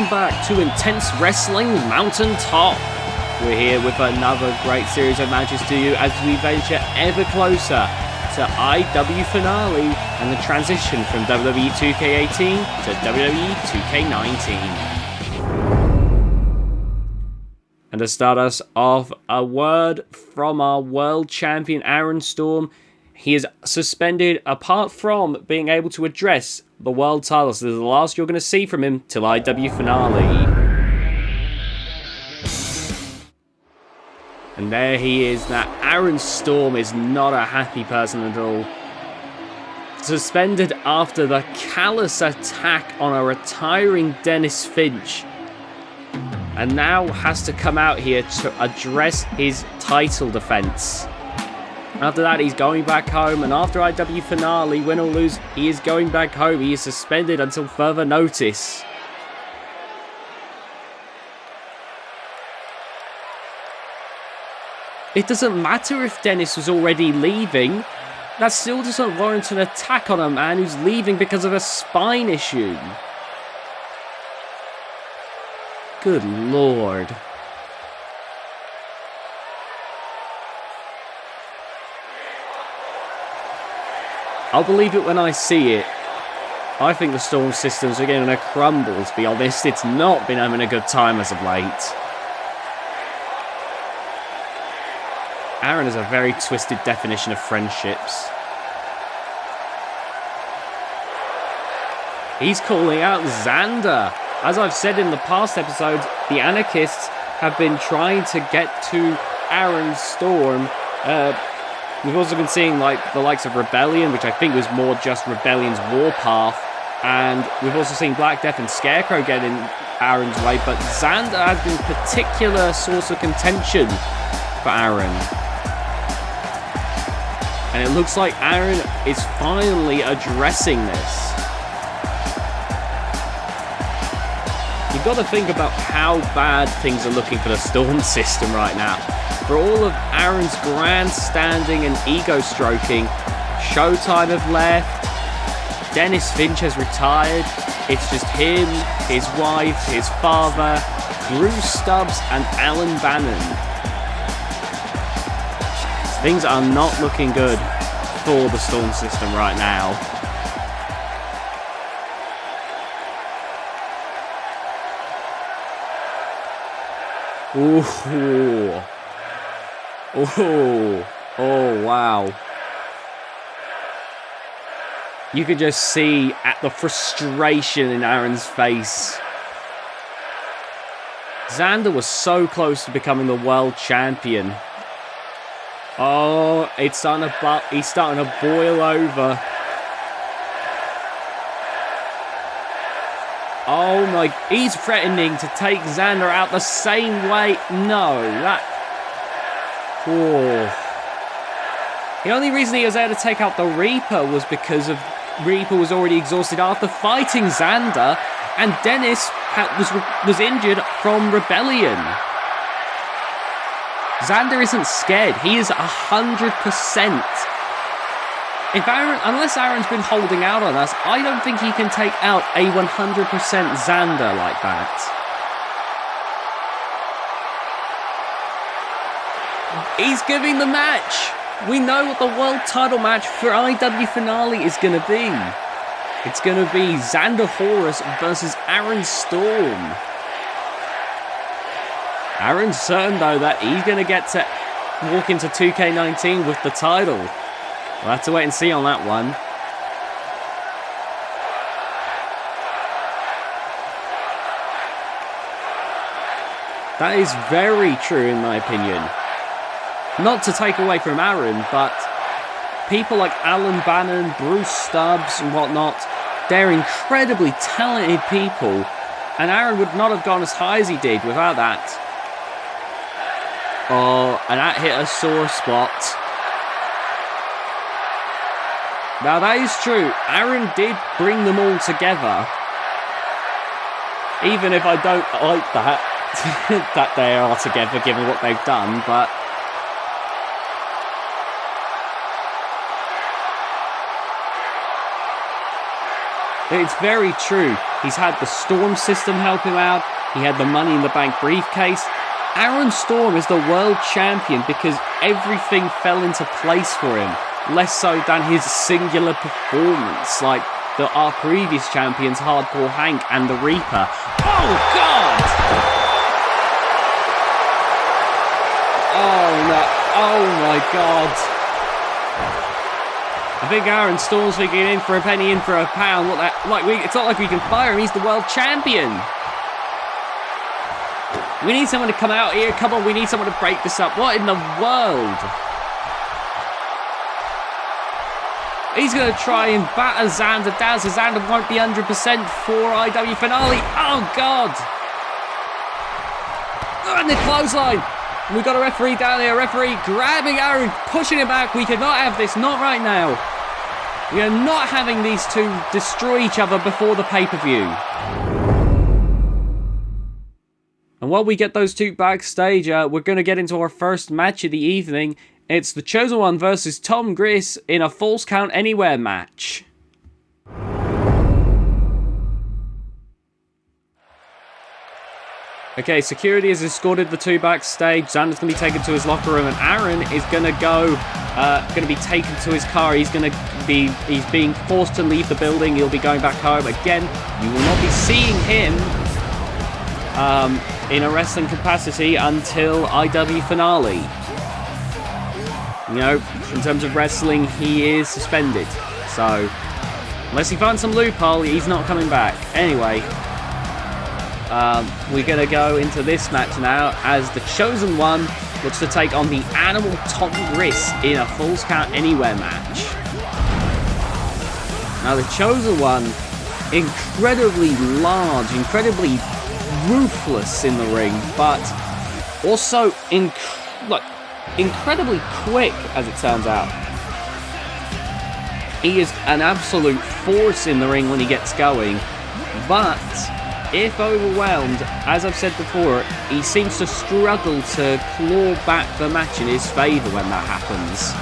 back to Intense Wrestling Mountain Top. We're here with another great series of matches to you as we venture ever closer to IW Finale and the transition from WWE 2K18 to WWE 2K19. And to start us off, a word from our world champion Aaron Storm. He is suspended apart from being able to address the world title. So this is the last you're going to see from him till IW Finale. And there he is. Now, Aaron Storm is not a happy person at all. Suspended after the callous attack on a retiring Dennis Finch. And now has to come out here to address his title defense. After that, he's going back home, and after IW Finale, win or lose, he is going back home. He is suspended until further notice. It doesn't matter if Dennis was already leaving. That still doesn't warrant an attack on a man who's leaving because of a spine issue. Good lord. I'll believe it when I see it. I think the Storm systems are going to crumble, to be honest. It's not been having a good time as of late. Aaron is a very twisted definition of friendships. He's calling out Xander. As I've said in the past episodes, the Anarchists have been trying to get to Aaron Storm. We've also been seeing like the likes of Rebellion, which I think was more just Rebellion's warpath. And we've also seen Black Death and Scarecrow get in Aaron's way. But Xander has been a particular source of contention for Aaron. And it looks like Aaron is finally addressing this. You've got to think about how bad things are looking for the Storm system right now. For all of Aaron's grandstanding and ego stroking, Showtime have left, Dennis Finch has retired, it's just him, his wife, his father, Bruce Stubbs and Alan Bannon. Things are not looking good for the Storm system right now. Ooh. Oh, wow. You could just see at the frustration in Aaron's face. Xander was so close to becoming the world champion. Oh, he's starting to boil over. Oh my, he's threatening to take Xander out the same way. No, that... Oh. The only reason he was able to take out the Reaper was because of Reaper was already exhausted after fighting Xander, and Dennis was injured from Rebellion. Xander isn't scared. He is 100%. Unless Aaron's been holding out on us, I don't think he can take out a 100% Xander like that. He's giving the match. We know what the world title match for IW Finale is going to be. It's going to be Xander Horus versus Aaron Storm. Aaron's certain, though, that he's going to get to walk into 2K19 with the title. We'll have to wait and see on that one. That is very true, in my opinion. Not to take away from Aaron, but people like Alan Bannon, Bruce Stubbs and whatnot, they're incredibly talented people, and Aaron would not have gone as high as he did without that. Oh, and that hit a sore spot. Now that is true, Aaron did bring them all together. Even if I don't like that, that they are together given what they've done, but... It's very true. He's had the Storm system help him out. He had the Money in the Bank briefcase. Aaron Storm is the world champion because everything fell into place for him. Less so than his singular performance, like our previous champions, Hardcore Hank and the Reaper. Oh, God! Oh, no. Oh, my God. I think Aaron Storm's thinking in for a penny, in for a pound. It's not like we can fire him. He's the world champion. We need someone to come out here. Come on, we need someone to break this up. What in the world? He's going to try and batter Xander down, so Xander won't be 100% for IW finale. Oh, God. And the clothesline. We've got a referee down here. Referee grabbing Aaron, pushing him back. We cannot have this. Not right now. We are not having these two destroy each other before the pay-per-view. And while we get those two backstage, we're going to get into our first match of the evening. It's the Chosen One versus Tom Griss in a Falls Count Anywhere match. Okay, security has escorted the two backstage. Xander's going to be taken to his locker room, and Aaron is going to be taken to his car. He's being forced to leave the building. He'll be going back home. Again, you will not be seeing him in a wrestling capacity until IW finale. You know, in terms of wrestling, he is suspended. So, unless he finds some loophole, he's not coming back. Anyway, we're going to go into this match now as the Chosen One looks to take on the Animal Tom Griss in a Falls Count Anywhere match. Now, the Chosen One, incredibly large, incredibly ruthless in the ring, but also incredibly quick, as it turns out. He is an absolute force in the ring when he gets going, but if overwhelmed, as I've said before, he seems to struggle to claw back the match in his favour when that happens.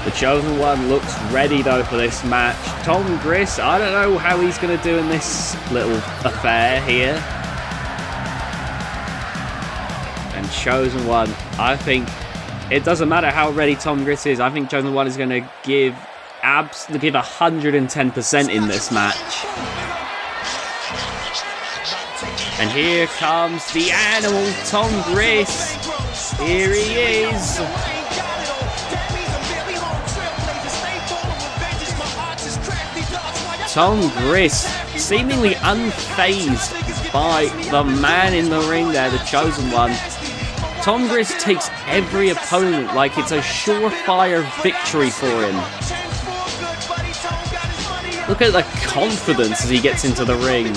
The Chosen One looks ready though for this match. Tom Griss, I don't know how he's going to do in this little affair here. And Chosen One, I think it doesn't matter how ready Tom Griss is. I think Chosen One is going to give 110% in this match. And here comes the Animal Tom Griss. Here he is. Tom Griss seemingly unfazed by the man in the ring there, the Chosen One. Tom Griss takes every opponent like it's a surefire victory for him. Look at the confidence as he gets into the ring.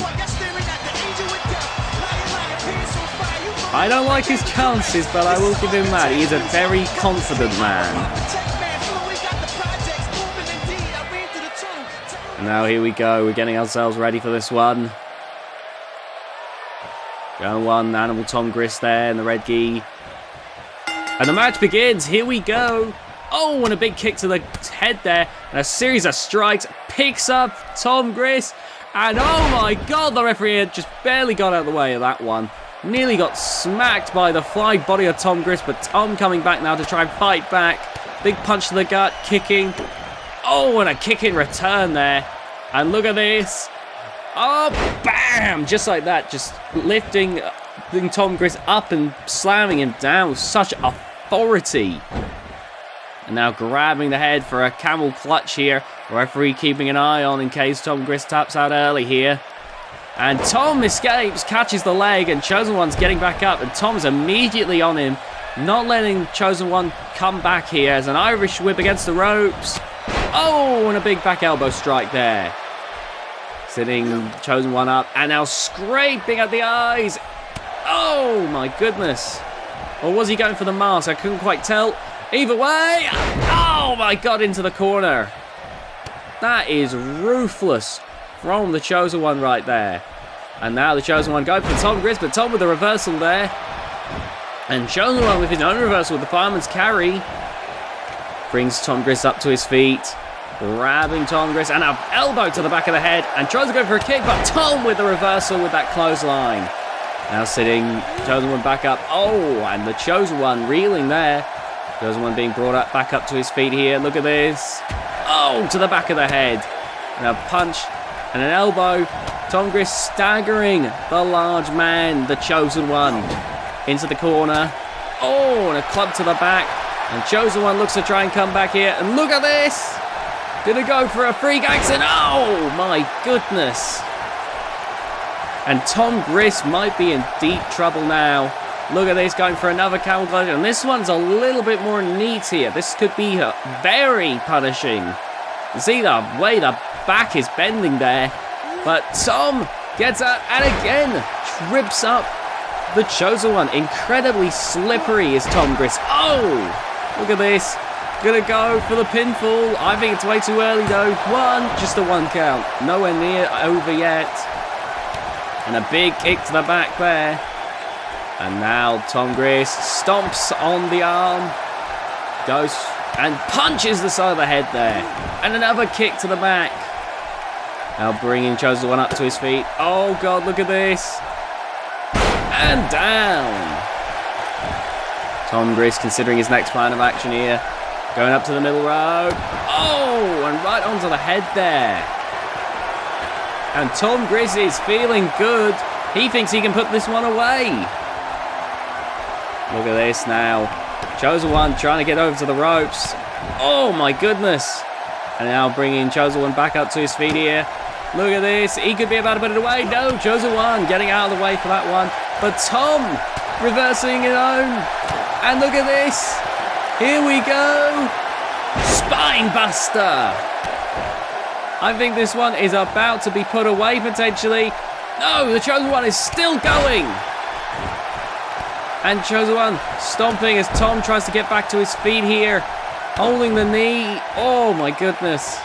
I don't like his chances, but I will give him that. He is a very confident man. And now here we go. We're getting ourselves ready for this one. Go one, Animal Tom Griss there in the red gi. And the match begins. Here we go. Oh, and a big kick to the head there. And a series of strikes. Picks up Tom Griss. And oh my God, the referee had just barely got out of the way of that one. Nearly got smacked by the flying body of Tom Griss. But Tom coming back now to try and fight back. Big punch to the gut, kicking. Oh, and a kick in return there. And look at this. Oh, bam! Just like that. Just lifting Tom Griss up and slamming him down with such authority. And now grabbing the head for a camel clutch here. Referee keeping an eye on in case Tom Griss taps out early here. And Tom escapes, catches the leg, and Chosen One's getting back up. And Tom's immediately on him, not letting Chosen One come back here. As an Irish whip against the ropes. Oh, and a big back elbow strike there. Sitting Chosen One up, and now scraping at the eyes. Oh my goodness. Or was he going for the mask? I couldn't quite tell. Either way, oh my God, into the corner. That is ruthless from the Chosen One right there. And now the Chosen One going for Tom Griss, but Tom with the reversal there. And Chosen One with his own reversal with the fireman's carry. Brings Tom Griss up to his feet. grabbing Tom Gris, and an elbow to the back of the head, and tries to go for a kick, but Tom with the reversal with that clothesline. Now sitting Chosen One back up. Oh, and the Chosen One reeling there. Chosen One being brought up back up to his feet here. Look at this. Oh, to the back of the head. And a punch and an elbow. Tom Gris staggering the large man, the Chosen One, into the corner. Oh, and a club to the back. And Chosen One looks to try and come back here. And look at this. Gonna go for a freak accident. Oh, my goodness. And Tom Gris might be in deep trouble now. Look at this, going for another camel clutch. And this one's a little bit more neat here. This could be very punishing. See the way the back is bending there. But Tom gets out and again trips up the Chosen One. Incredibly slippery is Tom Gris. Oh, look at this. Gonna go for the pinfall. I think it's way too early though. Just a one count. Nowhere near over yet. And a big kick to the back there. And now Tom Gris stomps on the arm. Goes and punches the side of the head there. And another kick to the back. Now bringing Chosen One up to his feet. Oh God, look at this. And down. Tom Gris considering his next plan of action here. Going up to the middle rope. Oh, and right onto the head there. And Tom Gris is feeling good. He thinks he can put this one away. Look at this now. Chosen One trying to get over to the ropes. Oh my goodness. And now bringing Chosen One back up to his feet here. Look at this. He could be about to put it away. No, Chosen One getting out of the way for that one. But Tom reversing his own. And look at this. Here we go. Spine Buster. I think this one is about to be put away potentially. No, the Chosen One is still going. And Chosen One stomping as Tom tries to get back to his feet here. Holding the knee. Oh my goodness.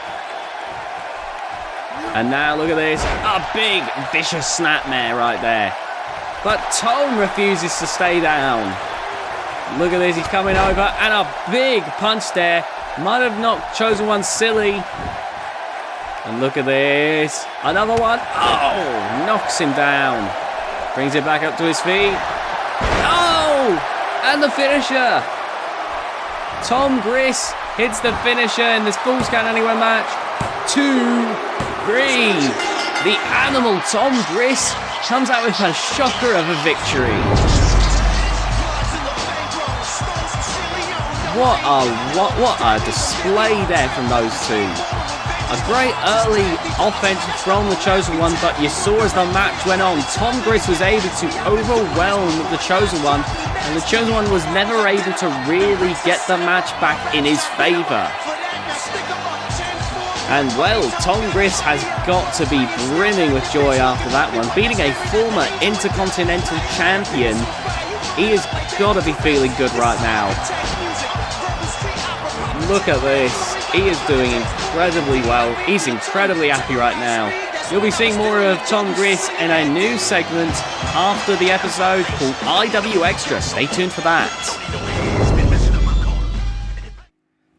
And now look at this. A big vicious snapmare right there. But Tom refuses to stay down. Look at this. He's coming over. And a big punch there. Might have knocked Chosen One silly. And look at this. Another one. Oh, knocks him down. Brings it back up to his feet. Oh, and the finisher. Tom Gris hits the finisher in this Falls Count Anywhere match. 2, 3. The animal Tom Gris comes out with a shocker of a victory. What a display there from those two. A great early offense from the Chosen One, but you saw as the match went on, Tom Gris was able to overwhelm the Chosen One, and the Chosen One was never able to really get the match back in his favour. And well, Tom Gris has got to be brimming with joy after that one. Beating a former Intercontinental Champion, he has got to be feeling good right now. Look at this. He is doing incredibly well. He's incredibly happy right now. You'll be seeing more of Tom Gris in a new segment after the episode called IW Extra. Stay tuned for that.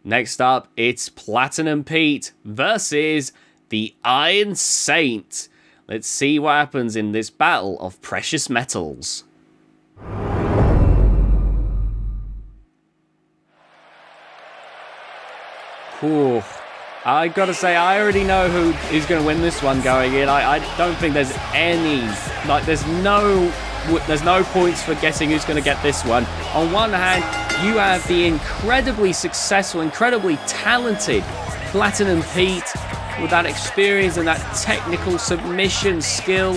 Next up, it's Platinum Pete versus the Iron Saint. Let's see what happens in this battle of precious metals. Whew. I gotta say, I already know who's gonna win this one going in. I don't think there's any, there's no points for guessing who's gonna get this one. On one hand, you have the incredibly successful, incredibly talented Platinum Pete with that experience and that technical submission skill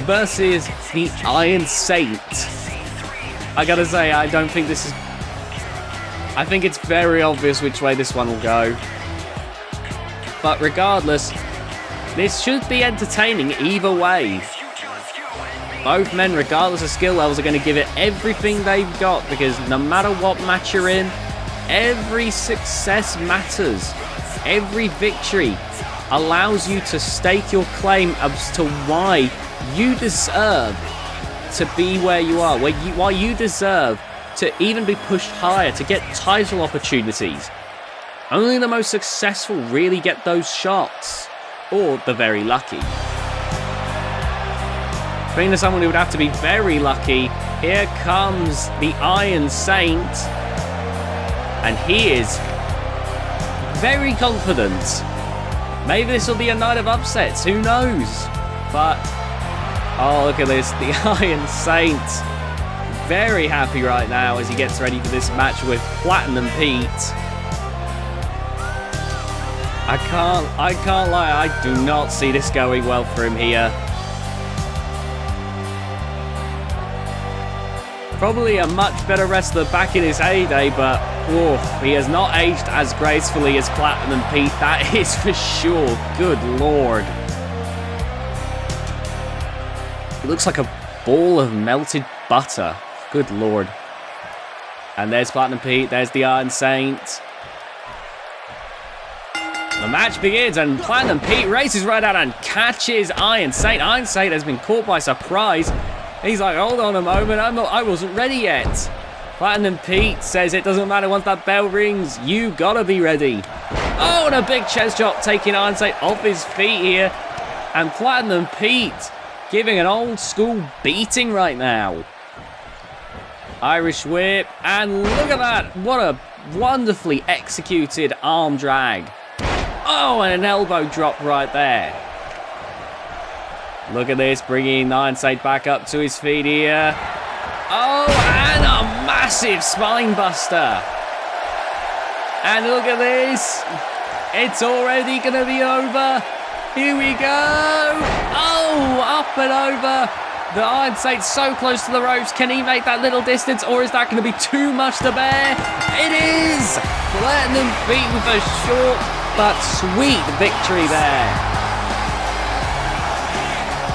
versus the Iron Saint. I gotta say, I don't think this is... I think it's very obvious which way this one will go. But regardless, this should be entertaining either way. Both men, regardless of skill levels, are going to give it everything they've got, because no matter what match you're in, every success matters. Every victory allows you to stake your claim as to why you deserve to be where you are, why you deserve to even be pushed higher, to get title opportunities. Only the most successful really get those shots, or the very lucky. Being someone who would have to be very lucky, here comes the Iron Saint, and he is very confident. Maybe this will be a night of upsets, who knows? But, oh, look at this, the Iron Saint. Very happy right now as he gets ready for this match with Platinum Pete. I can't lie, I do not see this going well for him here. Probably a much better wrestler back in his heyday, but he has not aged as gracefully as Platinum Pete, that is for sure. Good lord. It looks like a ball of melted butter. Good lord. And there's Platinum Pete, there's the Iron Saint. The match begins and Platinum Pete races right out and catches Iron Saint. Iron Saint has been caught by surprise. He's like, hold on a moment, I wasn't ready yet. Platinum Pete says it doesn't matter once that bell rings, you gotta be ready. Oh, and a big chest chop taking Iron Saint off his feet here. And Platinum Pete giving an old school beating right now. Irish whip, and look at that. What a wonderfully executed arm drag. Oh, and an elbow drop right there. Look at this, bringing Iron Saint back up to his feet here. Oh, and a massive spine buster. And look at this. It's already going to be over. Here we go. Oh, up and over. The Iron Saint's so close to the ropes. Can he make that little distance, or is that going to be too much to bear? It is. Platinum Pete with a short but sweet victory there.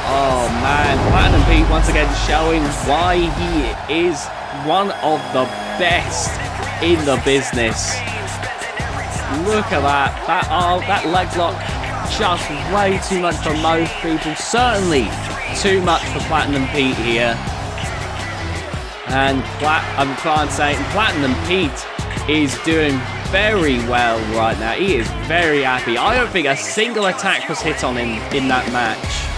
Oh man, Platinum Pete once again showing why he is one of the best in the business. Look at that. That leg lock, just way too much for most people. Certainly too much for Platinum Pete here. And I'm saying Platinum Pete is doing very well right now. He is very happy. I don't think a single attack was hit on him in that match.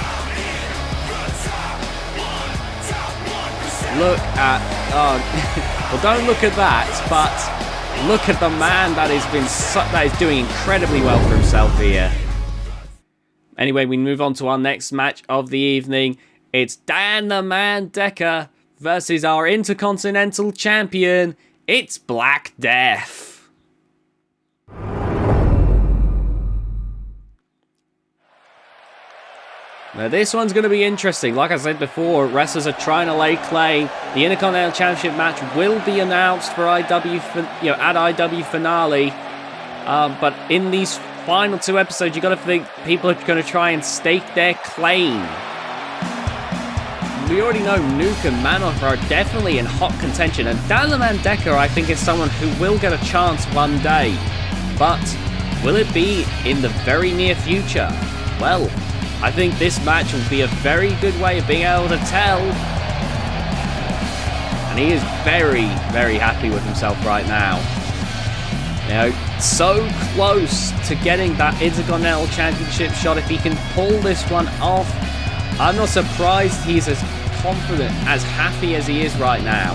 Look at, well, don't look at that, but look at the man that is doing incredibly well for himself here. Anyway, we move on to our next match of the evening. It's Dan the Man Decker versus our Intercontinental Champion. It's Black Death. Now this one's going to be interesting. Like I said before, wrestlers are trying to lay claim. The Intercontinental Championship match will be announced for at IW finale. But in these final two episodes, you got to think people are going to try and stake their claim. We already know Nuke and Mammoth are definitely in hot contention, and Dan the Man Decker, I think, is someone who will get a chance one day. But will it be in the very near future? Well, I think this match will be a very good way of being able to tell. And he is very, very happy with himself right now. You know, so close to getting that Intercontinental Championship shot. If he can pull this one off, I'm not surprised he's as confident, as happy as he is right now.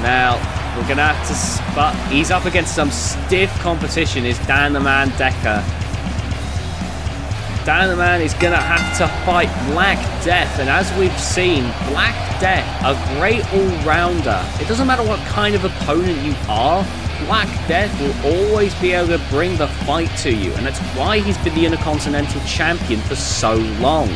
Now, we're going to have to... But he's up against some stiff competition, is Dan the Man Decker. Dan the Man is going to have to fight Black Death, and as we've seen, Black Death, a great all-rounder. It doesn't matter what kind of opponent you are, Black Death will always be able to bring the fight to you, and that's why he's been the Intercontinental Champion for so long.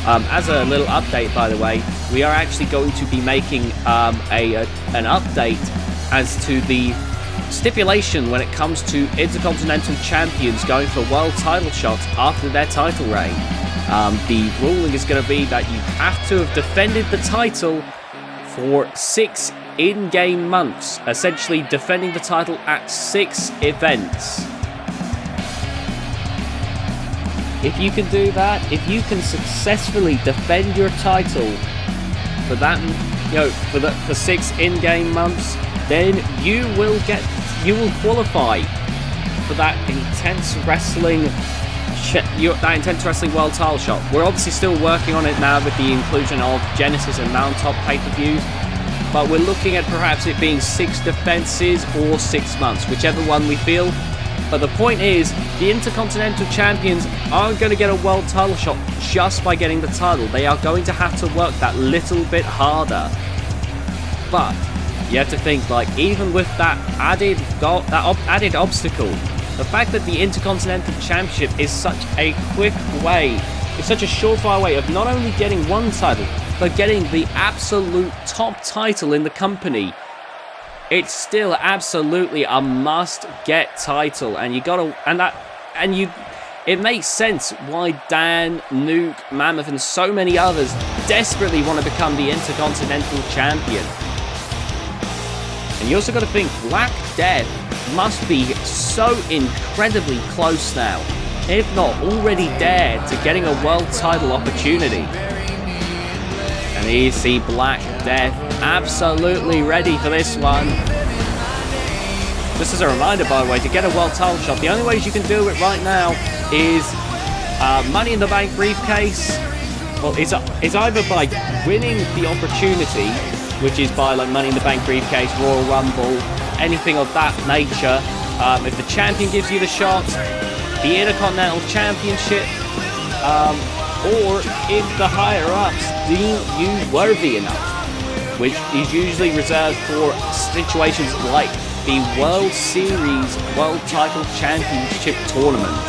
As a little update, by the way, we are actually going to be making an update as to the stipulation when it comes to Intercontinental Champions going for world title shots after their title reign. The ruling is going to be that you have to have defended the title for 6 in-game months, essentially defending the title at 6 events. If you can do that, if you can successfully defend your title for that, for 6 in-game months, then you will qualify for that intense wrestling world title shot. We're obviously still working on it now with the inclusion of Genesis and Mountaintop pay-per-views, but we're looking at perhaps it being 6 defenses or 6 months, whichever one we feel. But the point is, the Intercontinental Champions aren't going to get a world title shot just by getting the title. They are going to have to work that little bit harder. But you have to think, like, even with that added obstacle, the fact that the Intercontinental Championship is such a quick way, it's such a surefire way of not only getting one title, but getting the absolute top title in the company. It's still absolutely a must-get title, and it makes sense why Dan, Nuke, Mammoth, and so many others desperately want to become the Intercontinental Champion. And you also got to think, Black Death must be so incredibly close now, if not already there, to getting a world title opportunity. And here you see Black Death absolutely ready for this one. Just as a reminder, by the way, to get a world title shot, the only ways you can do it right now is Money in the Bank briefcase. Well, it's either by winning the opportunity, which is by like Money in the Bank briefcase, Royal Rumble, anything of that nature. If the champion gives you the shot, the Intercontinental Championship, or if the higher-ups deem you worthy enough, which is usually reserved for situations like the World Series World Title Championship Tournament.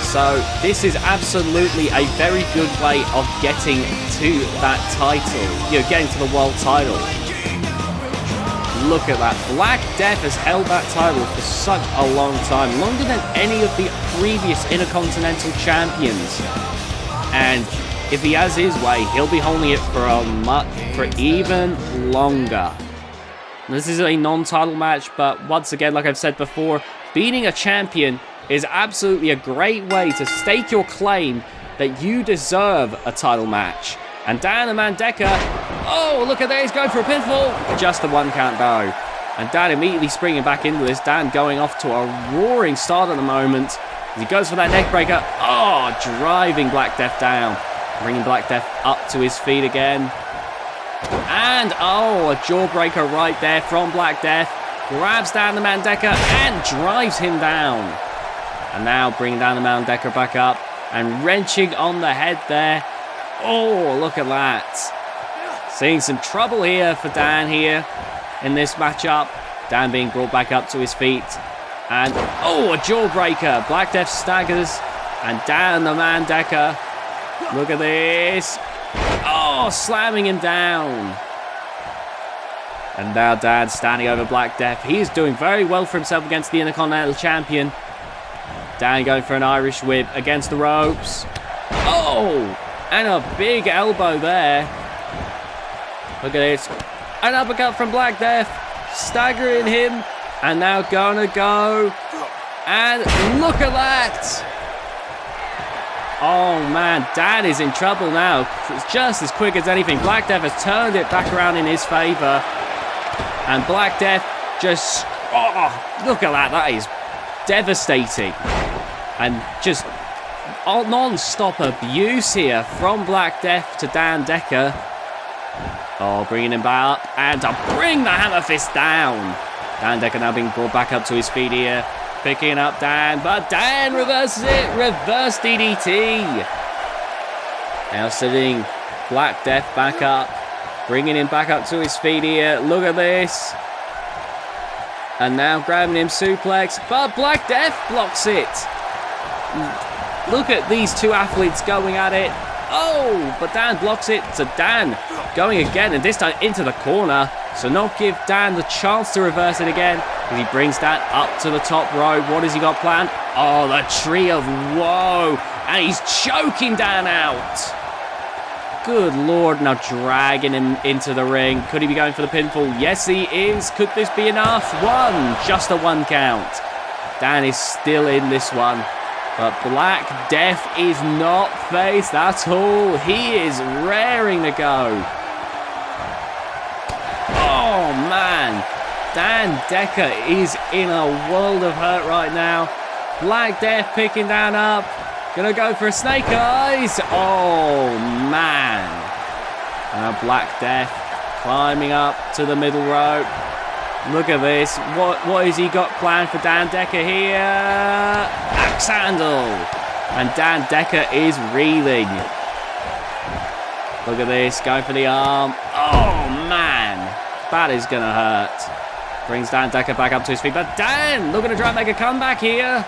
So this is absolutely a very good way of getting to that title, getting to the world title. Look at that. Black Death has held that title for such a long time, longer than any of the previous Intercontinental Champions. And if he has his way, he'll be holding it for even longer. This is a non-title match, but once again, like I've said before, beating a champion is absolutely a great way to stake your claim that you deserve a title match. And Dan the Man Decker, oh, look at that, he's going for a pinfall. Just the 1 count though. And Dan immediately springing back into this. Dan going off to a roaring start at the moment. As he goes for that neck breaker. Oh, driving Black Death down. Bringing Black Death up to his feet again. And, oh, a jawbreaker right there from Black Death. Grabs Dan the Man Decker and drives him down. And now bringing Dan the Man Decker back up. And wrenching on the head there. Oh, look at that. Seeing some trouble here for Dan here in this matchup. Dan being brought back up to his feet. And, oh, a jawbreaker. Black Death staggers. And Dan the Man Decker. Look at this. Oh, slamming him down. And now Dan standing over Black Death. He is doing very well for himself against the Intercontinental Champion. Dan going for an Irish whip against the ropes. Oh! And a big elbow there. Look at this. An uppercut from Black Death. Staggering him. And now gonna go. And look at that. Oh man, Dan is in trouble now. It's just as quick as anything. Black Death has turned it back around in his favour. And Black Death just... Oh, look at that. That is devastating. And just... non-stop abuse here from Black Death to Dan Decker. Oh, bringing him back up. And to bring the hammer fist down. Dan Decker now being brought back up to his feet here. Picking up Dan. But Dan reverses it. Reverse DDT. Now sitting Black Death back up. Bringing him back up to his feet here. Look at this. And now grabbing him suplex. But Black Death blocks it. Look at these two athletes going at it. Oh, but Dan blocks it. So Dan going again, and this time into the corner. So not give Dan the chance to reverse it again. As he brings Dan up to the top rope. What has he got planned? Oh, the tree of woe. And he's choking Dan out. Good Lord, now dragging him into the ring. Could he be going for the pinfall? Yes, he is. Could this be enough? Just a 1 count. Dan is still in this one. But Black Death is not faced at all. He is raring to go. Oh, man. DEgITx is in a world of hurt right now. Black Death picking down up. Gonna go for a snake eyes. Oh, man. Now Black Death climbing up to the middle rope. Look at this. What has he got planned for DEgITx here? Axe handle. And DEgITx is reeling. Look at this. Going for the arm. Oh, man. That is going to hurt. Brings DEgITx back up to his feet. But Dan looking to try and make a comeback here.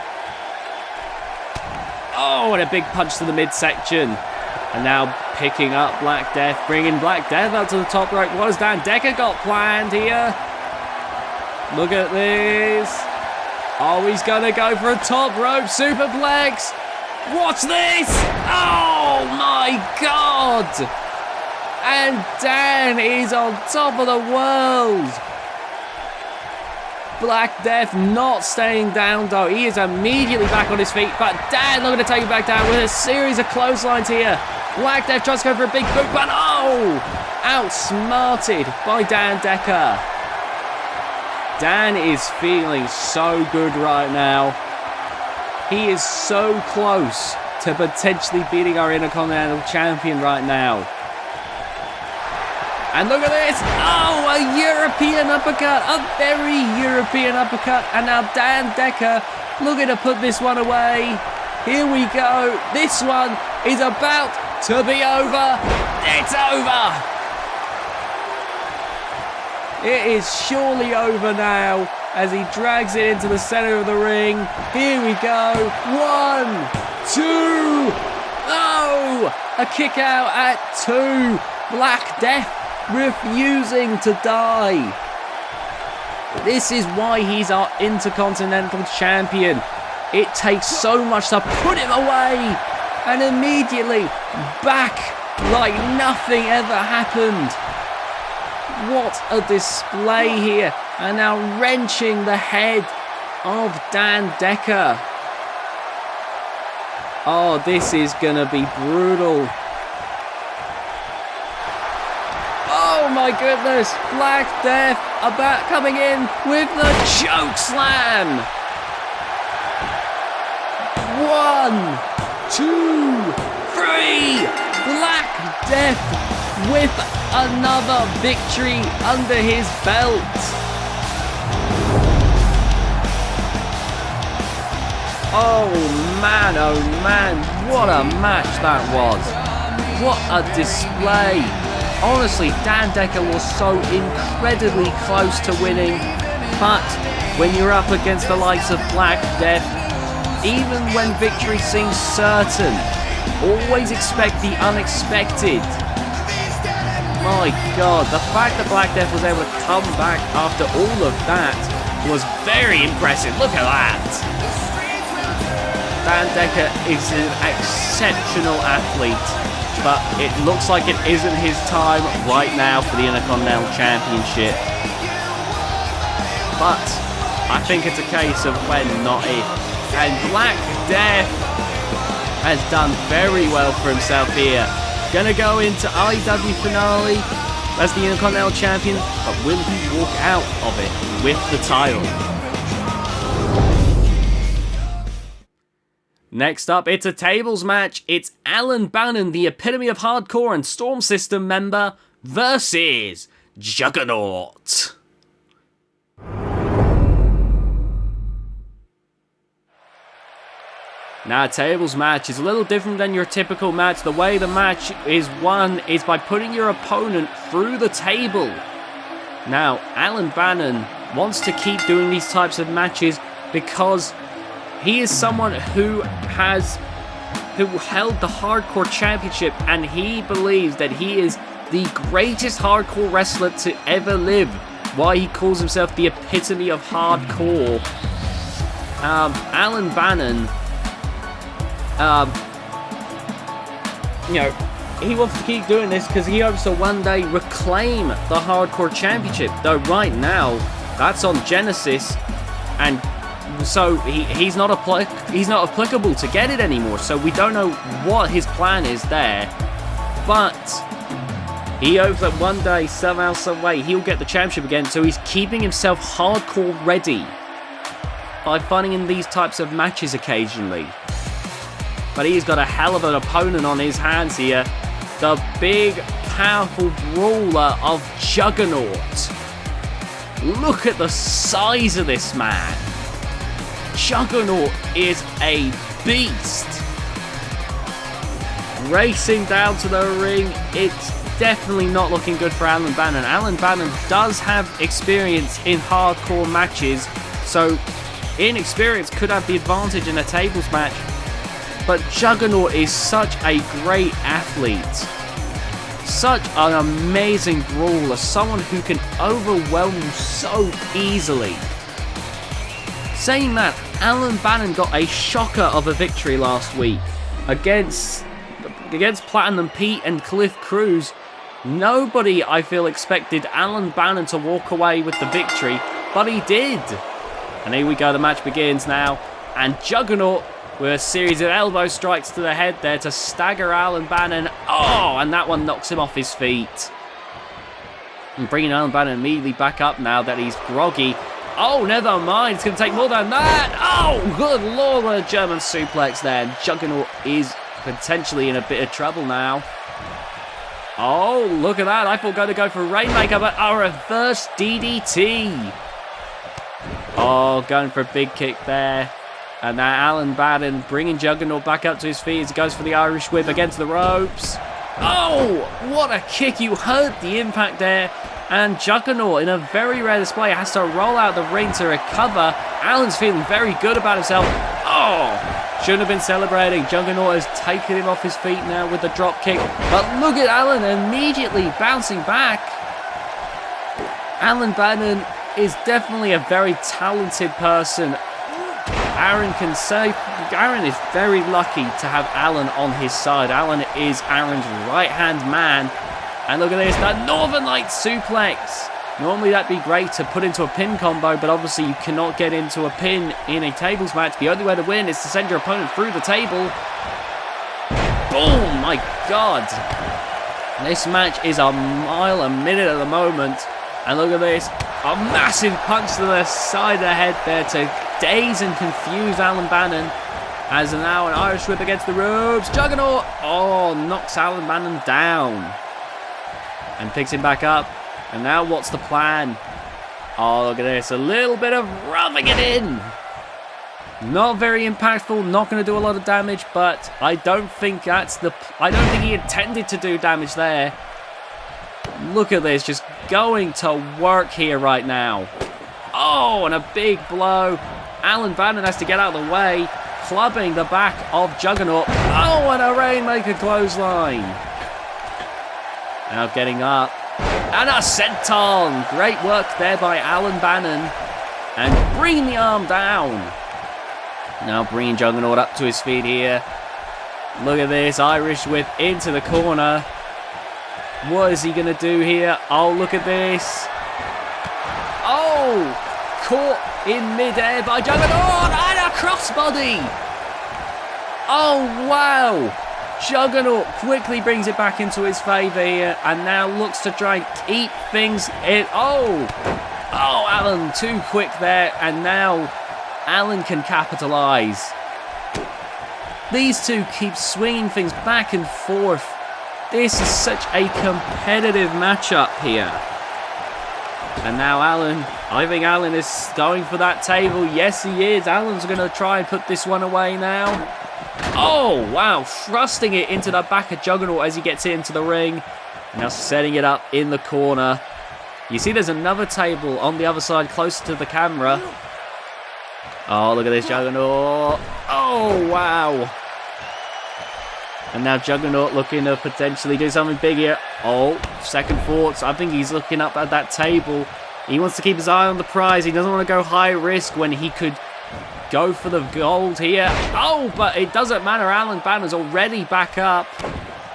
Oh, and a big punch to the midsection. And now picking up Black Death. Bringing Black Death up to the top rope. What has DEgITx got planned here? Look at this. Oh, he's going to go for a top rope superplex. What's this? Oh, my God. And Dan is on top of the world. Black Death not staying down, though. He is immediately back on his feet. But Dan looking to take him back down with a series of clotheslines here. Black Death tries to go for a big boot, but oh! Outsmarted by DEgITx. Dan is feeling so good right now. He is so close to potentially beating our Intercontinental Champion right now. And look at this. Oh, a European uppercut. A very European uppercut. And now DEgITx looking to put this one away. Here we go. This one is about to be over. It's over. It is surely over now as he drags it into the center of the ring. Here we go. 1, 2. Oh, a kick out at 2. Black Death refusing to die. This is why he's our Intercontinental Champion. It takes so much to put him away. And immediately back like nothing ever happened. What a display here. And now wrenching the head of DEgITx. Oh, this is going to be brutal. Oh my goodness. Black Death about coming in with the choke slam. 1, 2, 3. Black Death with another victory under his belt. Oh man, what a match that was. What a display. Honestly, DEgITx was so incredibly close to winning, but when you're up against the likes of Black Death, even when victory seems certain, always expect the unexpected. My God, the fact that Black Death was able to come back after all of that was very impressive. Look at that. DEgITx is an exceptional athlete, but it looks like it isn't his time right now for the Intercontinental Championship. But I think it's a case of when, not if. And Black Death has done very well for himself here. Gonna go into IW finale as the Intercontinental Champion, but will he walk out of it with the title? Next up, it's a tables match. It's Alan Bannon, the epitome of hardcore and Storm System member, versus Juggernaut. Now, a tables match is a little different than your typical match. The way the match is won is by putting your opponent through the table. Now, Alan Bannon wants to keep doing these types of matches because he is someone who held the Hardcore Championship, and he believes that he is the greatest hardcore wrestler to ever live. Why he calls himself the epitome of hardcore. Alan Bannon, he wants to keep doing this because he hopes to one day reclaim the Hardcore Championship. Though right now, that's on Genesis, and So he's not applicable to get it anymore. So we don't know what his plan is there. But he hopes that one day, somehow, some way, he'll get the championship again. So he's keeping himself hardcore ready by fighting in these types of matches occasionally. But he's got a hell of an opponent on his hands here. The big, powerful brawler of Juggernaut. Look at the size of this man. Juggernaut is a beast. Racing down to the ring. It's definitely not looking good for Alan Bannon. Alan Bannon does have experience in hardcore matches, so inexperience could have the advantage in a tables match. But Juggernaut is such a great athlete. Such an amazing brawler. Someone who can overwhelm you so easily. Saying that, Alan Bannon got a shocker of a victory last week against Platinum Pete and Cliff Cruz. Nobody, I feel, expected Alan Bannon to walk away with the victory, but he did. And here we go, the match begins now. And Juggernaut with a series of elbow strikes to the head there to stagger Alan Bannon. Oh, and that one knocks him off his feet. And bringing Alan Bannon immediately back up now that he's groggy. Oh, never mind. It's going to take more than that. Oh, good lord, a German suplex there. Juggernaut is potentially in a bit of trouble now. Oh, look at that. I thought going to go for Rainmaker, but a reverse DDT. Oh, going for a big kick there. And now Alan Bannon bringing Juggernaut back up to his feet as he goes for the Irish whip against the ropes. Oh, what a kick. You heard the impact there. And Juggernaut, in a very rare display, has to roll out the ring to recover. Alan's feeling very good about himself. Oh, shouldn't have been celebrating. Juggernaut has taken him off his feet now with the drop kick. But look at Alan immediately bouncing back. Alan Bannon is definitely a very talented person. Aaron can say Aaron is very lucky to have Alan on his side. Alan is Aaron's right-hand man. And look at this, that Northern Light suplex. Normally that'd be great to put into a pin combo, but obviously you cannot get into a pin in a tables match. The only way to win is to send your opponent through the table. Boom, my God. This match is a mile a minute at the moment. And look at this, a massive punch to the side of the head there to daze and confuse Alan Bannon. As now an Irish whip against the ropes. Juggernaut, oh, knocks Alan Bannon down. And picks him back up. And now what's the plan? Oh, look at this. A little bit of roughing it in. Not very impactful. Not going to do a lot of damage. But I don't think he intended to do damage there. Look at this. Just going to work here right now. Oh, and a big blow. Alan Bannon has to get out of the way. Clubbing the back of Juggernaut. Oh, and a Rainmaker clothesline. Now getting up. And a senton. Great work there by Alan Bannon. And bringing the arm down. Now bringing Juggernaut up to his feet here. Look at this. Irish whip into the corner. What is he going to do here? Oh, look at this. Oh, caught in midair by Juggernaut. And a crossbody. Oh, wow. Juggernaut quickly brings it back into his favour here and now looks to try and keep things in. Oh, Alan too quick there, and now Alan can capitalise. These two keep swinging things back and forth. This is such a competitive matchup here. And now Alan, I think Alan is going for that table. Yes, he is. Alan's going to try and put this one away now. Oh, wow. Thrusting it into the back of Juggernaut as he gets into the ring. Now setting it up in the corner. You see there's another table on the other side closer to the camera. Oh, look at this Juggernaut. Oh, wow. And now Juggernaut looking to potentially do something big here. Oh, second thoughts. I think he's looking up at that table. He wants to keep his eye on the prize. He doesn't want to go high risk when he could go for the gold here. Oh, but it doesn't matter. Alan Bannon's already back up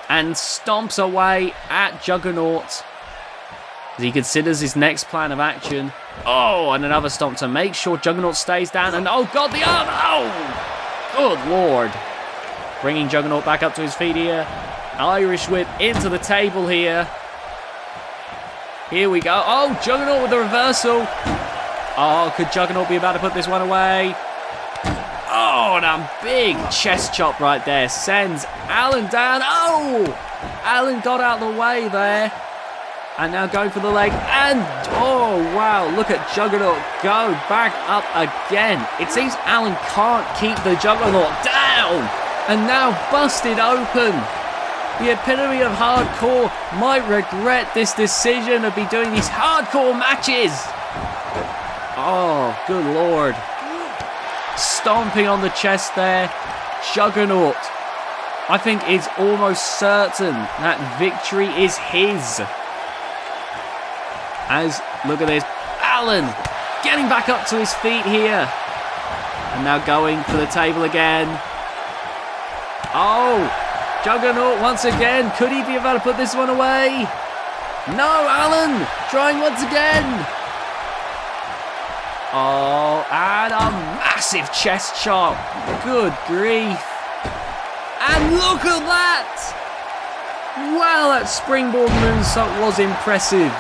and stomps away at Juggernaut as he considers his next plan of action. Oh, and another stomp to make sure Juggernaut stays down. And oh god, the arm! Oh! Good lord. Bringing Juggernaut back up to his feet here. Irish whip into the table here. Here we go. Oh, Juggernaut with the reversal. Oh, could Juggernaut be about to put this one away? Oh, and a big chest chop right there. Sends Alan down. Oh! Alan got out of the way there. And now going for the leg. And, oh, wow. Look at Juggernaut go back up again. It seems Alan can't keep the Juggernaut down. And now busted open. The epitome of hardcore might regret this decision of be doing these hardcore matches. Oh, good lord. Stomping on the chest there. Juggernaut, I think it's almost certain that victory is his. As, look at this, Alan getting back up to his feet here. And now going for the table again. Oh, Juggernaut once again. Could he be about to put this one away? No, Alan trying once again. Oh, and a massive chest chop. Good grief. And look at that. Wow, that springboard moonsault was impressive.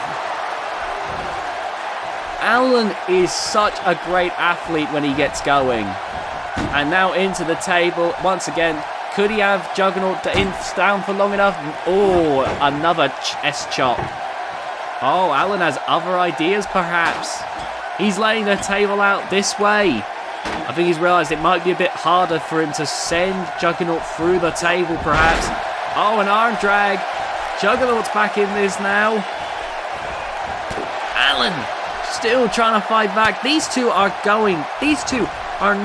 Alan is such a great athlete when he gets going. And now into the table once again. Could he have Juggernaut down for long enough? Oh, another chest chop. Oh, Alan has other ideas perhaps. He's laying the table out this way. I think he's realised it might be a bit harder for him to send Juggernaut through the table perhaps. Oh, an arm drag. Juggernaut's back in this now. Alan still trying to fight back. These two are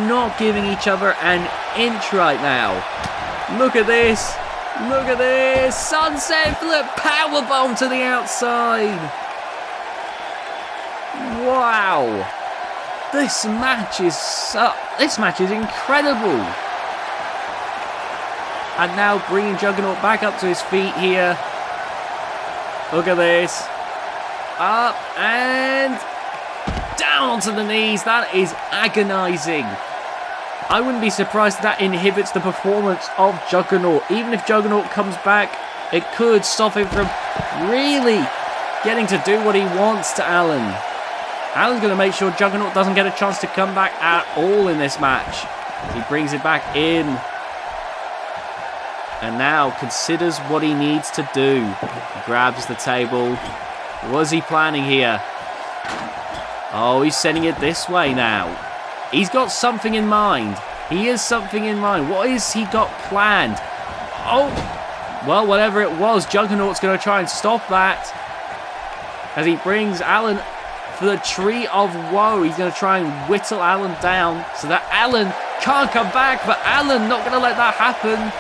not giving each other an inch right now. Look at this. Look at this. Sunset flip powerbomb to the outside. Wow. This match is incredible. And now bringing Juggernaut back up to his feet here. Look at this. Up and down onto the knees. That is agonizing. I wouldn't be surprised if that inhibits the performance of Juggernaut. Even if Juggernaut comes back, it could stop him from really getting to do what he wants to Alan. Alan's going to make sure Juggernaut doesn't get a chance to come back at all in this match. He brings it back in. And now considers what he needs to do. He grabs the table. What is he planning here? Oh, he's sending it this way now. He's got something in mind. He has something in mind. What is he got planned? Oh, well, whatever it was, Juggernaut's going to try and stop that. As he brings Alan for the Tree of Woe. He's going to try and whittle Alan down so that Alan can't come back. But Alan not going to let that happen.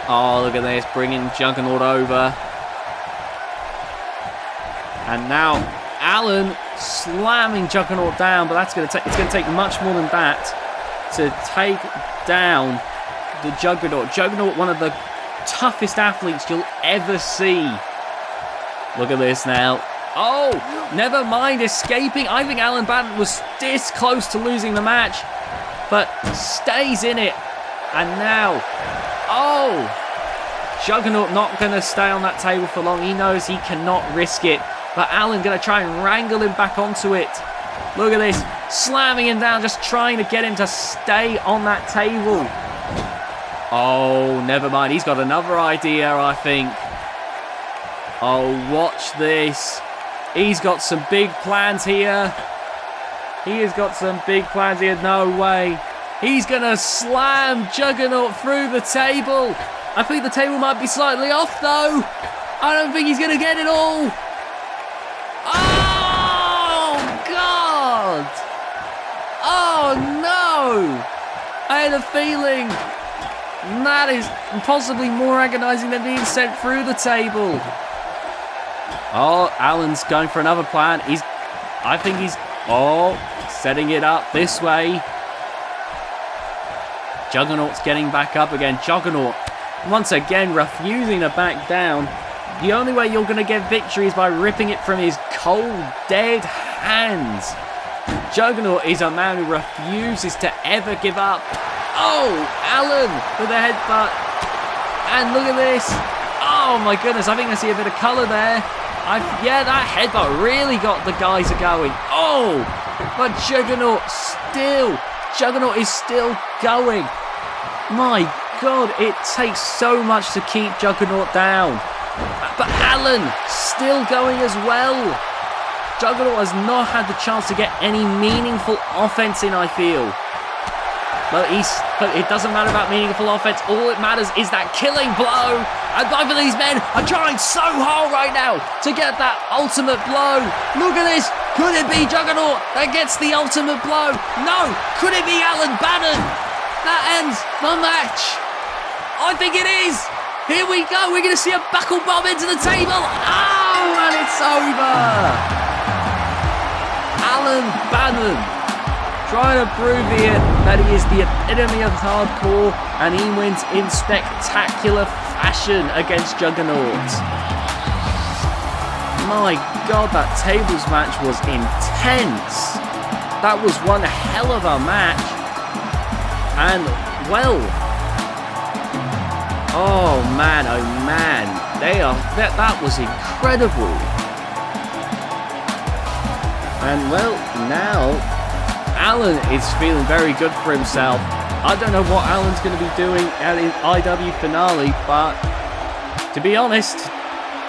Oh, look at this, bringing Juggernaut over. And now Alan slamming Juggernaut down, but it's going to take much more than that to take down the Juggernaut. Juggernaut, one of the toughest athletes you'll ever see. Look at this now. Oh, never mind, escaping. I think Alan Banton was this close to losing the match, but stays in it. And now, oh, Juggernaut not going to stay on that table for long. He knows he cannot risk it. But Alan going to try and wrangle him back onto it. Look at this. Slamming him down, just trying to get him to stay on that table. Oh, never mind. He's got another idea, I think. Oh, watch this. He's got some big plans here. He has got some big plans here. No way. He's going to slam Juggernaut through the table. I think the table might be slightly off, though. I don't think he's going to get it all. Oh, God! Oh, no! I had a feeling that is possibly more agonizing than being sent through the table. Oh, Alan's going for another plan. I think he's setting it up this way. Juggernaut's getting back up again. Juggernaut, once again, refusing to back down. The only way you're going to get victory is by ripping it from his cold, dead hands. Juggernaut is a man who refuses to ever give up. Oh, Alan with a headbutt. And look at this. Oh my goodness, I think I see a bit of colour there. Yeah, that headbutt really got the guys going. Oh, but Juggernaut is still going. My God, it takes so much to keep Juggernaut down. But Alan still going as well. Juggernaut has not had the chance to get any meaningful offense in, I feel. But it doesn't matter about meaningful offense. All that matters is that killing blow. And both of these men are trying so hard right now to get that ultimate blow. Look at this. Could it be Juggernaut that gets the ultimate blow? No. Could it be Alan Bannon that ends the match? I think it is. Here we go. We're going to see a buckle bomb into the table. Oh, and it's over. Alan Bannon trying to prove here that he is the epitome of hardcore, and he wins in spectacular fashion against Juggernaut. My God, that tables match was intense. That was one hell of a match. And, well, oh man, that was incredible. And, well, now Alan is feeling very good for himself. I don't know what Alan's going to be doing at his IW finale, but to be honest,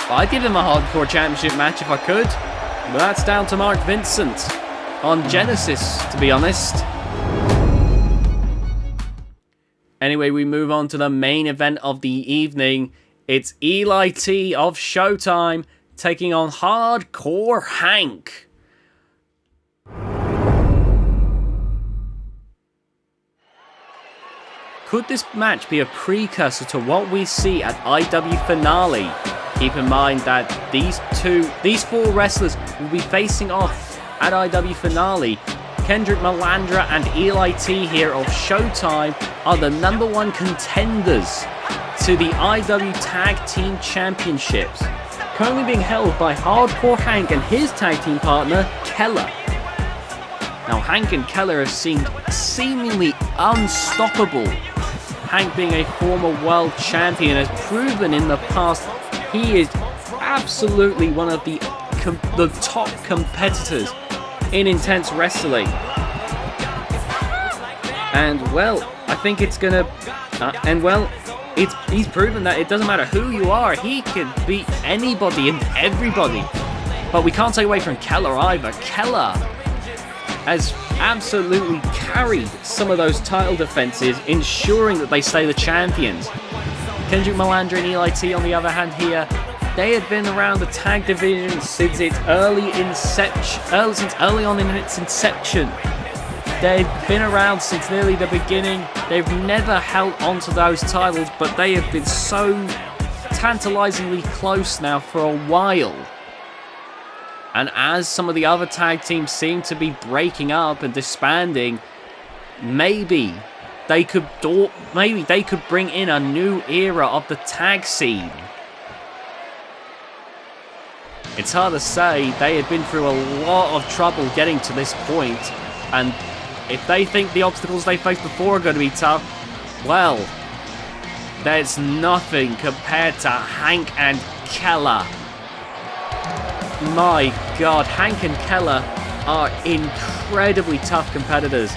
I'd give him a hardcore championship match if I could. But that's down to Mark Vincent on Genesis, to be honest. Anyway, we move on to the main event of the evening. It's Eli T of Showtime taking on Hardcore Hank. Could this match be a precursor to what we see at IW Finale? Keep in mind that these four wrestlers will be facing off at IW Finale. Kendrick Malandra and Eli T here of Showtime are the #1 contenders to the IW Tag Team Championships, currently being held by Hardcore Hank and his tag team partner, Keller. Now, Hank and Keller have seemed seemingly unstoppable. Hank, being a former world champion, has proven in the past he is absolutely one of the top competitors in intense wrestling. And, well, I think it's gonna... he's proven that it doesn't matter who you are, he can beat anybody and everybody. But we can't take away from Keller either. Keller has absolutely carried some of those title defenses, ensuring that they stay the champions. Kendrick Malandra and Eli T, on the other hand here, they have been around the tag division since early on in its inception. They've been around since nearly the beginning. They've never held onto those titles, but they have been so tantalizingly close now for a while. And as some of the other tag teams seem to be breaking up and disbanding, maybe they could bring in a new era of the tag scene. It's hard to say. They have been through a lot of trouble getting to this point, and if they think the obstacles they faced before are going to be tough, well, there's nothing compared to Hank and Keller. My God, Hank and Keller are incredibly tough competitors.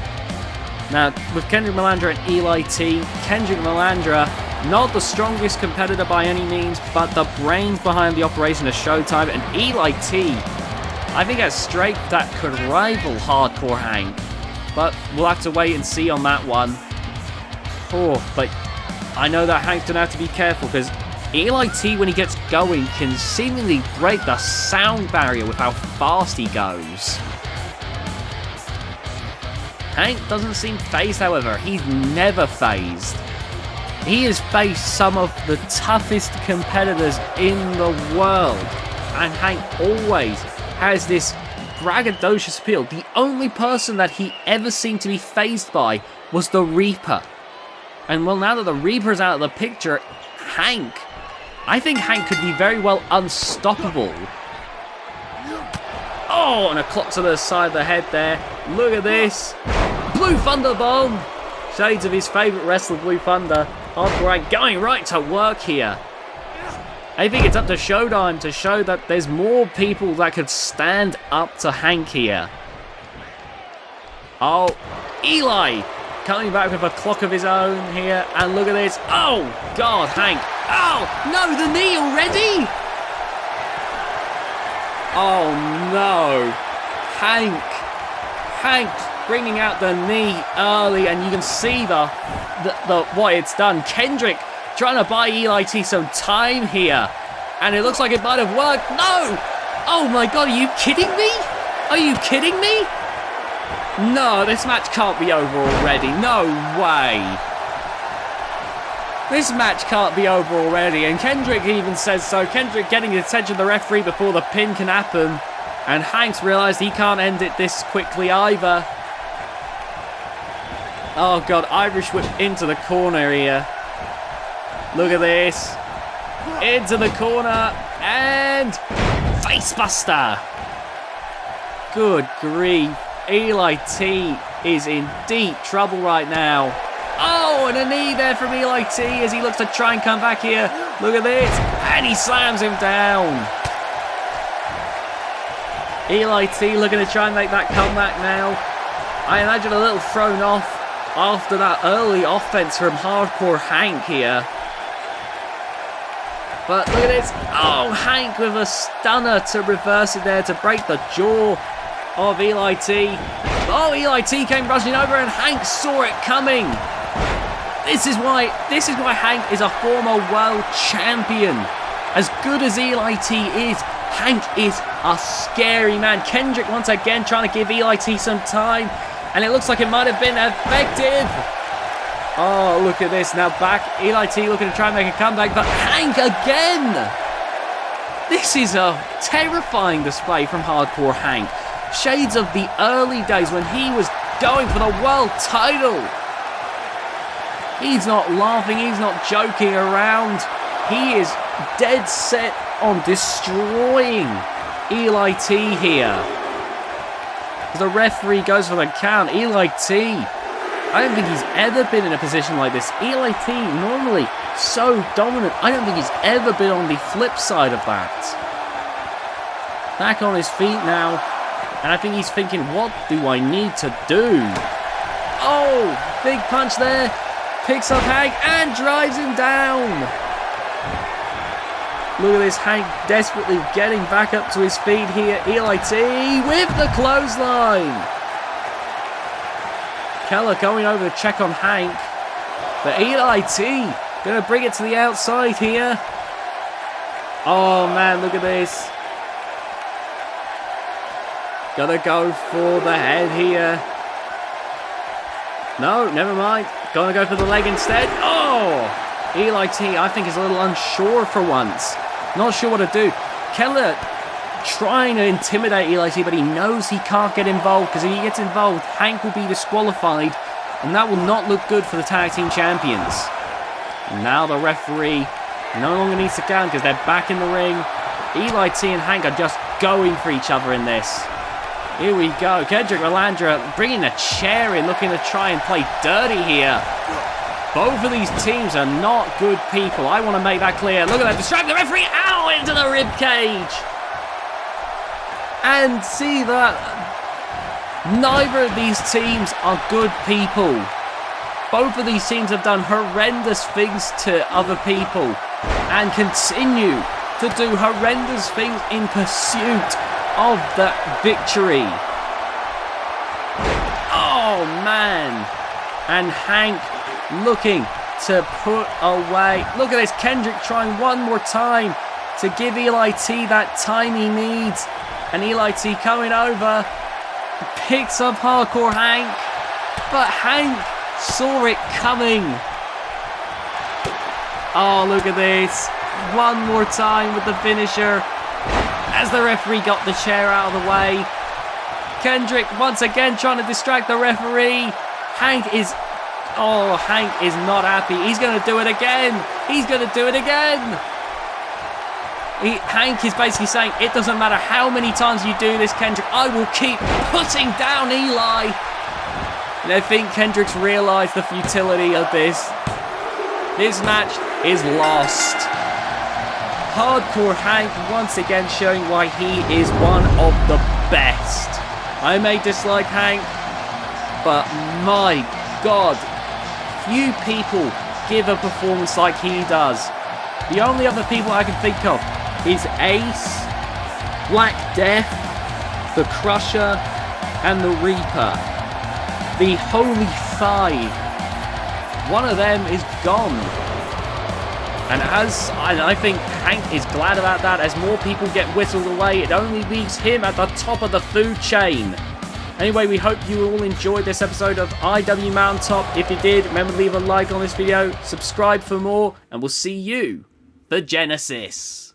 Now, with Kendrick Malandra and Eli T, Kendrick Malandra, not the strongest competitor by any means, but the brains behind the operation of Showtime, and Eli T, I think has strength that could rival Hardcore Hank. But we'll have to wait and see on that one. Oh, but I know that Hank's going to have to be careful, because Eli T, when he gets going, can seemingly break the sound barrier with how fast he goes. Hank doesn't seem phased, however. He's never phased. He has faced some of the toughest competitors in the world, and Hank always has this braggadocious appeal. The only person that he ever seemed to be phased by was the Reaper. And well, now that the Reaper's out of the picture, Hank I think Hank could be very well unstoppable. Oh, and a clock to the side of the head there. Look at this. Blue Thunder Bomb. Shades of his favourite wrestler, Blue Thunder. Hardcore Hank going right to work here. I think it's up to Showtime to show that there's more people that could stand up to Hank here. Oh, Eli coming back with a clock of his own here. And look at this. Oh, God, Hank. Oh, no, the knee already? Oh, no. Hank bringing out the knee early, and you can see the what it's done. Kendrick trying to buy Eli T some time here, and it looks like it might have worked. No! Oh my God, are you kidding me? Are you kidding me? No, this match can't be over already. No way. This match can't be over already, and Kendrick even says so. Kendrick getting the attention of the referee before the pin can happen, and Hanks realised he can't end it this quickly either. Oh God, Irish whip into the corner here. Look at this. Into the corner, and facebuster. Good grief. Eli T is in deep trouble right now. Oh, and a knee there from Eli T as he looks to try and come back here. Look at this. And he slams him down. Eli T looking to try and make that comeback now. I imagine a little thrown off after that early offense from Hardcore Hank here. But look at this. Oh, Hank with a stunner to reverse it there to break the jaw of Eli T. Oh, Eli T came rushing over and Hank saw it coming. This is why Hank is a former world champion. As good as Eli T is, Hank is a scary man. Kendrick once again trying to give Eli T some time, and it looks like it might have been effective. Oh, look at this. Now back, Eli T looking to try and make a comeback, but Hank again. This is a terrifying display from Hardcore Hank. Shades of the early days when he was going for the world title. He's not laughing, he's not joking around. He is dead set on destroying Eli T here. As the referee goes for the count, Eli T, I don't think he's ever been in a position like this. Eli T, normally so dominant, I don't think he's ever been on the flip side of that. Back on his feet now, and I think he's thinking, what do I need to do? Oh, big punch there. Picks up Hank and drives him down. Look at this, Hank desperately getting back up to his feet here. Eli T with the clothesline. Keller going over to check on Hank. But Eli T going to bring it to the outside here. Oh man, look at this. Gotta go for the head here. No, never mind. Gonna go for the leg instead. Oh! Eli T, I think, is a little unsure for once. Not sure what to do. Keller trying to intimidate Eli T, but he knows he can't get involved, because if he gets involved, Hank will be disqualified, and that will not look good for the tag team champions. Now the referee no longer needs to count, because they're back in the ring. Eli T and Hank are just going for each other in this. Here we go. Kendrick Rolandra bringing a chair in, looking to try and play dirty here. Both of these teams are not good people. I want to make that clear. Look at that. Distract the referee. Ow! Into the rib cage. And see that neither of these teams are good people. Both of these teams have done horrendous things to other people and continue to do horrendous things in pursuit of that victory. Oh man. And Hank looking to put away. Look at this, Kendrick trying one more time to give Eli T that time he needs. And Eli T coming over, picks up Hardcore Hank, but Hank saw it coming. Oh, look at this. One more time with the finisher. As the referee got the chair out of the way. Kendrick once again trying to distract the referee. Hank is not happy. He's going to do it again. He's going to do it again. Hank is basically saying, it doesn't matter how many times you do this, Kendrick, I will keep putting down Eli. And I think Kendrick's realised the futility of this. This match is lost. Hardcore Hank once again showing why he is one of the best. I may dislike Hank, but my God, few people give a performance like he does. The only other people I can think of is Ace, Black Death, the Crusher, and the Reaper. The Holy Five. One of them is gone. And I think Hank is glad about that. As more people get whistled away, it only leaves him at the top of the food chain. Anyway, we hope you all enjoyed this episode of IW Mountaintop. If you did, remember to leave a like on this video, subscribe for more, and we'll see you for Genesis.